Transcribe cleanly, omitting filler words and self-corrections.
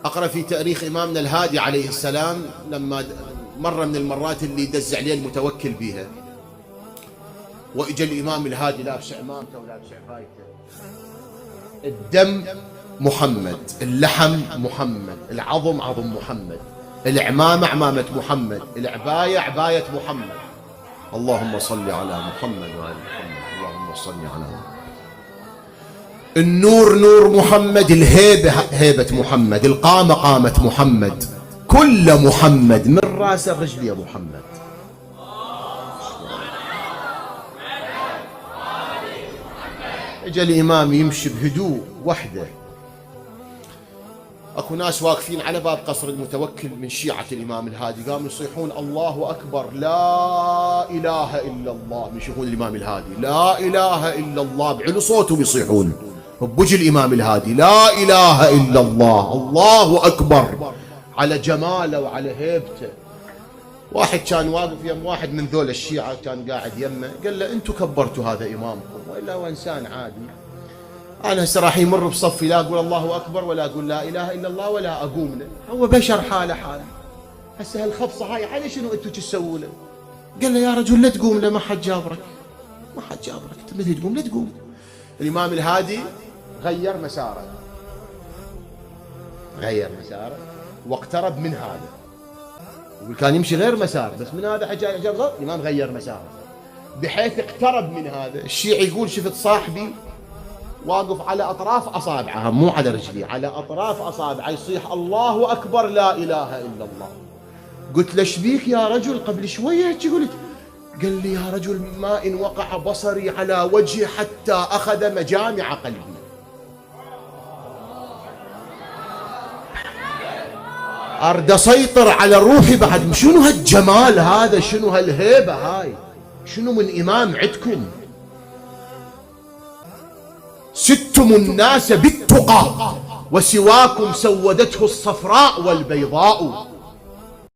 أقرأ في تاريخ إمامنا الهادي عليه السلام لما مرة من المرات اللي دز عليه المتوكل بيها، وإجا الإمام الهادي لابس عمامته ولابس عبايته، الدم محمد، اللحم محمد، العظم عظم محمد، العمامة عمامة محمد، العباية عباية محمد. اللهم صل على محمد وعلى محمد، اللهم صل على محمد. النور نور محمد، الهيبة هيبة محمد، القامة قامة محمد، كل محمد من راس الرجل يا محمد. اجا الإمام يمشي بهدوء وحده، اكو ناس واقفين على باب قصر المتوكل من شيعة الإمام الهادي، قاموا يصيحون الله أكبر، لا إله إلا الله، يشوفون الإمام الهادي لا إله إلا الله، بعلو صوتهم يصيحون بوجه الإمام الهادي لا إله إلا الله، الله أكبر، على جماله وعلى هيبته. واحد كان واقف يم واحد من ذول الشيعة كان قاعد يمه، قال له أنتم كبرتوا هذا إمامكم، وإلا هو إنسان عادي، أنا هسه راح يمر بصفي لا أقول الله أكبر ولا أقول لا إله إلا الله ولا أقوم له، هو بشر حاله حاله، هسه هالخبصة هاي على شنو أنتم تسووا له؟ قال له يا رجل لا تقوم له، ما حد جابرك، ما حد جابرك، أنت متى تقوم لا تقوم. الإمام الهادي غير مساره، غير مساره واقترب من هذا، يقول كان يمشي غير مسار، بس من هذا حجى الإمام غير مساره بحيث اقترب من هذا. الشيعي يقول شفت صاحبي واقف على أطراف أصابعها، مو على رجلي، على أطراف أصابعها، يصيح الله أكبر لا إله إلا الله. قلت له شبيك يا رجل؟ قبل شوية هيك قلت. قال لي يا رجل ما إن وقع بصري على وجهي حتى أخذ مجامع قلبي. أرد أسيطر على روحي بعد. شنو هالجمال هذا؟ شنو هالهيبة هاي؟ شنو من إمام عندكم؟ ستم الناس بالتقى وسواكم سودته الصفراء والبيضاء.